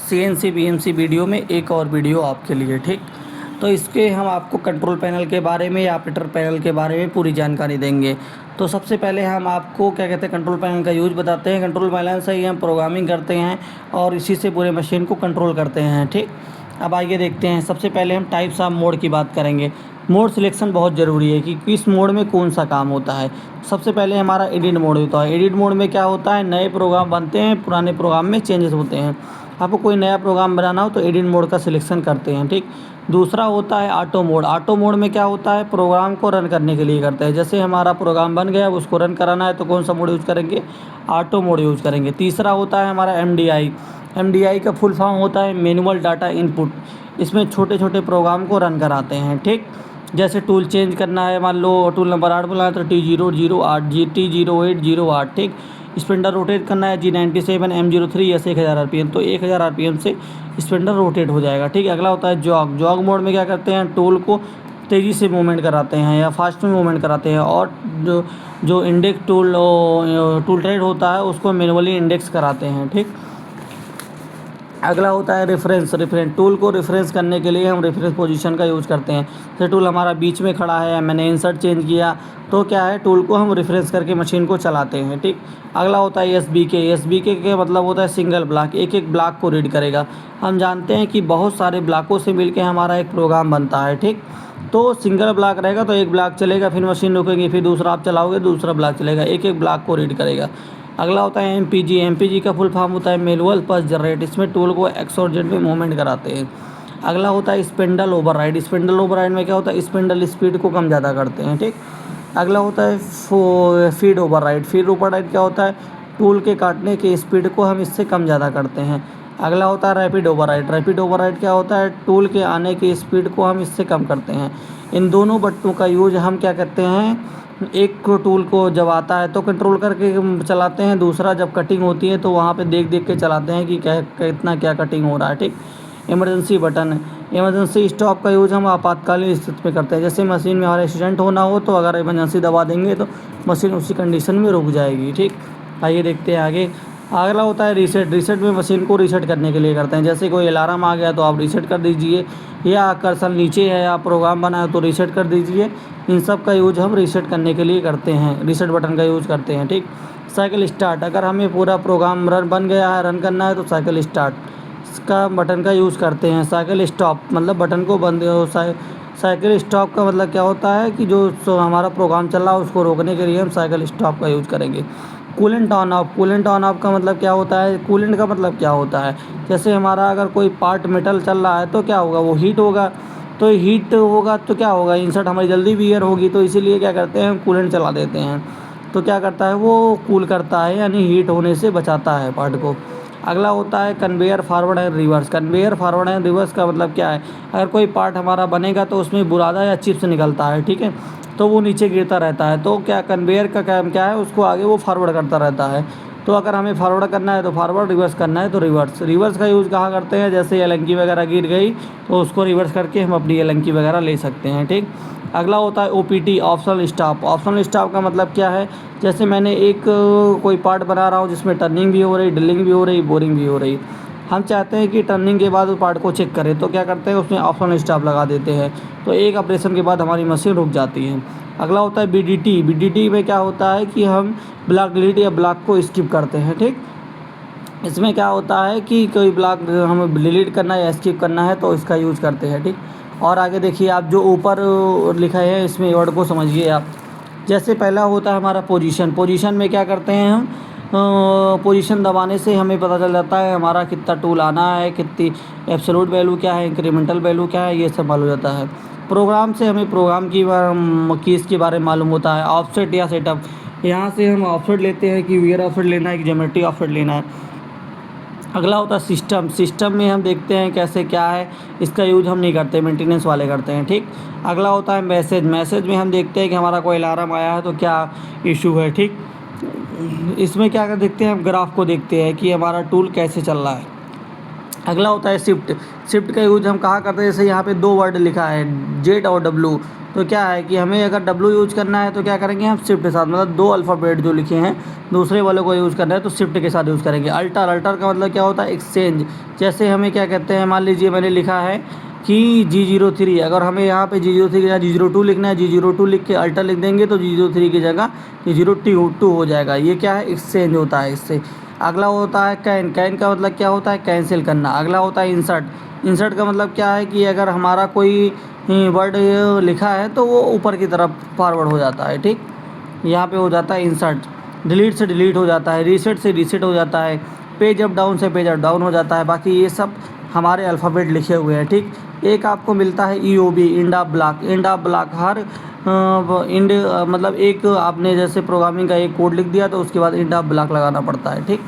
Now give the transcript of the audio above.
CNC BNC video में एक और वीडियो आपके लिए, ठीक। तो इसके हम आपको कंट्रोल पैनल के बारे में या ऑपरेटर पैनल के बारे में पूरी जानकारी देंगे। तो सबसे पहले हम आपको क्या कहते हैं कंट्रोल पैनल का यूज़ बताते हैं। कंट्रोल पैनल से ही हम प्रोग्रामिंग करते हैं और इसी से पूरे मशीन को कंट्रोल करते हैं, ठीक। अब आइए देखते हैं। सबसे पहले हम टाइप्स ऑफ मोड की बात करेंगे। मोड सिलेक्शन बहुत ज़रूरी है कि किस मोड में कौन सा काम होता है। सबसे पहले हमारा एडिट मोड होता है। एडिट मोड में क्या होता है, नए प्रोग्राम बनते हैं, पुराने प्रोग्राम में चेंजेस होते हैं। आपको कोई नया प्रोग्राम बनाना हो तो एडिट मोड का सिलेक्शन करते हैं, ठीक। दूसरा होता है ऑटो मोड। ऑटो मोड में क्या होता है, प्रोग्राम को रन करने के लिए करते हैं। जैसे हमारा प्रोग्राम बन गया, उसको रन कराना है तो कौन सा मोड यूज़ करेंगे, ऑटो मोड यूज़ करेंगे। तीसरा होता है हमारा MDI। MDI का फुल फॉर्म होता है मैनुअल डाटा इनपुट। इसमें छोटे छोटे प्रोग्राम को रन कराते हैं, ठीक। जैसे टूल चेंज करना है, मान लो टूल नंबर 8 बुलाना है तो T008 T0808, ठीक। स्पिंडल रोटेट करना है G97 M03 S 1000 RPM, तो 1000 RPM से स्पिंडल रोटेट हो जाएगा, ठीक। अगला होता है जॉग। जॉग मोड में क्या करते हैं, टूल को तेज़ी से मूवमेंट कराते हैं या फास्ट में मूवमेंट कराते हैं, और जो इंडेक्स टूल ट्रेड होता है उसको मैनुअली इंडेक्स कराते हैं, ठीक। अगला होता है रेफरेंस। टूल को रेफरेंस करने के लिए हम रेफरेंस पोजीशन का यूज़ करते हैं। जैसे टूल हमारा बीच में खड़ा है, मैंने इंसर्ट चेंज किया तो क्या है, टूल को हम रेफरेंस करके मशीन को चलाते हैं, ठीक। अगला होता है SBK का मतलब होता है सिंगल ब्लॉक, एक एक ब्लॉक को रीड करेगा। हम जानते हैं कि बहुत सारे ब्लॉकों से मिलकर हमारा एक प्रोग्राम बनता है, ठीक। तो सिंगल ब्लॉक रहेगा तो एक ब्लॉक चलेगा, फिर मशीन रुकेगी, फिर दूसरा आप चलाओगे दूसरा ब्लॉक चलेगा, एक एक ब्लॉक को रीड करेगा। अगला होता है MPG का फुल फॉर्म होता है मैनुअल पल्स जनरेट। इसमें टूल को एक्स और जेड में मूवमेंट कराते हैं। अगला होता है स्पिंडल ओवरराइड। स्पिंडल ओवरराइड में क्या होता है, स्पिंडल स्पीड को कम ज़्यादा करते हैं, ठीक। अगला होता है फीड ओवरराइड। फीड ओवरराइड क्या होता है, टूल के काटने की स्पीड को हम इससे कम ज़्यादा करते हैं। अगला होता है रैपिड ओवरराइड। रैपिड ओवरराइड क्या होता है, टूल के आने की स्पीड को हम इससे कम करते हैं। इन दोनों बटनों का यूज हम क्या करते हैं, एक टूल को जब आता है तो कंट्रोल करके चलाते हैं, दूसरा जब कटिंग होती है तो वहाँ पे देख देख के चलाते हैं कि कितना क्या कटिंग हो रहा है, ठीक। Emergency button. इमरजेंसी स्टॉप का यूज़ हम आपातकालीन स्थिति में करते हैं। जैसे मशीन में हमारा एक्सीडेंट होना हो तो अगर इमरजेंसी दबा देंगे तो मशीन उसी कंडीशन में रुक जाएगी, ठीक। आइए देखते हैं आगे। अगला होता है रीसेट। रीसेट में मशीन को रीसेट करने के लिए करते हैं। जैसे कोई अलार्म आ गया तो आप रीसेट कर दीजिए, या कर्सर नीचे है या प्रोग्राम बना है तो रीसेट कर दीजिए। इन सब का यूज हम रीसेट करने के लिए करते हैं, रीसेट बटन का यूज़ करते हैं, ठीक। Cycle start. अगर हमें पूरा प्रोग्राम रन बन गया है, रन करना है तो साइकिल स्टार्ट का बटन का यूज़ करते हैं। साइकिल स्टॉप मतलब बटन को बंद। साइकिल स्टॉप का मतलब क्या होता है कि जो हमारा प्रोग्राम चल रहा है उसको रोकने के लिए हम साइकिल स्टॉप का यूज़ करेंगे। Coolant on off. Coolant on off का मतलब क्या होता है, कूलेंट का मतलब क्या होता है, जैसे हमारा अगर कोई पार्ट मेटल चल रहा है तो क्या होगा, वो हीट होगा। तो हीट होगा तो क्या होगा, इंसर्ट हमारी जल्दी वियर होगी, तो इसीलिए क्या करते हैं, कूलेंट चला देते हैं। तो क्या करता है, वो कूल करता है, यानी हीट होने से बचाता है पार्ट को। अगला होता है conveyor forward and reverse. Conveyor forward and reverse का मतलब क्या है, अगर कोई पार्ट हमारा बनेगा तो उसमें बुरादा या चिप्स निकलता है, ठीक है, तो वो नीचे गिरता रहता है। तो क्या कन्वेयर का काम क्या है, उसको आगे वो फॉरवर्ड करता रहता है। तो अगर हमें फॉरवर्ड करना है तो फॉरवर्ड, रिवर्स करना है तो रिवर्स। रिवर्स का यूज़ कहाँ करते हैं, जैसे एलंकी वगैरह गिर गई तो उसको रिवर्स करके हम अपनी एलंकी वगैरह ले सकते हैं, ठीक। अगला होता है OPT optional stop. Optional stop का मतलब क्या है, जैसे मैंने एक कोई पार्ट बना रहा हूँ जिसमें टर्निंग भी हो रही, ड्रिलिंग भी हो रही, बोरिंग भी हो रही। हम चाहते हैं कि टर्निंग के बाद उस पार्ट को चेक करें तो क्या करते हैं, उसमें ऑप्शनल स्टॉप लगा देते हैं। तो एक ऑपरेशन के बाद हमारी मशीन रुक जाती है। अगला होता है BDT। BDT में क्या होता है कि हम ब्लॉक डिलीट या ब्लॉक को स्किप करते हैं, ठीक। इसमें क्या होता है कि कोई ब्लॉक हमें डिलीट करना है या स्किप करना है तो इसका यूज़ करते हैं, ठीक। और आगे देखिए, आप जो ऊपर लिखा है इसमें वर्ड को समझिए आप। जैसे पहला होता है हमारा पोजीशन। पोजीशन में क्या करते हैं हम, पोजीशन दबाने से हमें पता चल जाता है हमारा कितना टूल आना है, कितनी एब्सोल्यूट वैल्यू क्या है, इंक्रीमेंटल वैल्यू क्या है, ये सब मालूम हो जाता है। प्रोग्राम से हमें प्रोग्राम की इसके बारे में मालूम होता है। ऑफसेट या सेटअप, यहाँ से हम ऑफसेट लेते हैं कि वियर ऑफसेट लेना है कि ज्योमेट्री ऑफसेट लेना है। अगला होता है सिस्टम। सिस्टम में हम देखते हैं कैसे क्या है, इसका यूज़ हम नहीं करते, मेंटेनेंस वाले करते हैं, ठीक। अगला होता है मैसेज। मैसेज में हम देखते हैं कि हमारा कोई अलार्म आया है तो क्या इशू है, ठीक। इसमें क्या कर देखते हैं, हम ग्राफ को देखते हैं कि हमारा टूल कैसे चल रहा है। अगला होता है शिफ्ट। शिफ्ट का यूज हम कहाँ करते हैं, जैसे यहाँ पे दो वर्ड लिखा है जेड और डब्लू, तो क्या है कि हमें अगर डब्लू यूज करना है तो क्या करेंगे हम शिफ्ट के साथ, मतलब दो अल्फ़ाबेट जो लिखे हैं दूसरे वाले को यूज़ करना है तो शिफ्ट के साथ यूज़ करेंगे। अल्टर, अल्टर का मतलब क्या होता है, एक्सचेंज। जैसे हमें क्या कहते हैं, मान लीजिए मैंने लिखा है कि G03, अगर हमें यहाँ पे G03 की जगह G02 लिखना है, G02 लिख के अल्टर लिख देंगे तो G03 की जगह G02 हो जाएगा। ये क्या है, एक्सचेंज होता है इससे। अगला होता है कैन। कैन का मतलब क्या होता है, कैंसिल करना। अगला होता है इंसर्ट। इंसर्ट का मतलब क्या है कि अगर हमारा कोई वर्ड लिखा है तो वो ऊपर की तरफ फॉरवर्ड हो जाता है, ठीक। यहाँ पे हो जाता है इंसर्ट। डिलीट से डिलीट हो जाता है, रीसेट से रीसेट हो जाता है, पेज अप डाउन से पेज अप डाउन हो जाता है। बाकी ये सब हमारे अल्फ़ाबेट लिखे हुए हैं, ठीक। एक आपको मिलता है EOB, end of block. End of block हर इंड मतलब एक आपने जैसे प्रोग्रामिंग का एक कोड लिख दिया तो उसके बाद इंड ऑफ ब्लॉक लगाना पड़ता है, ठीक।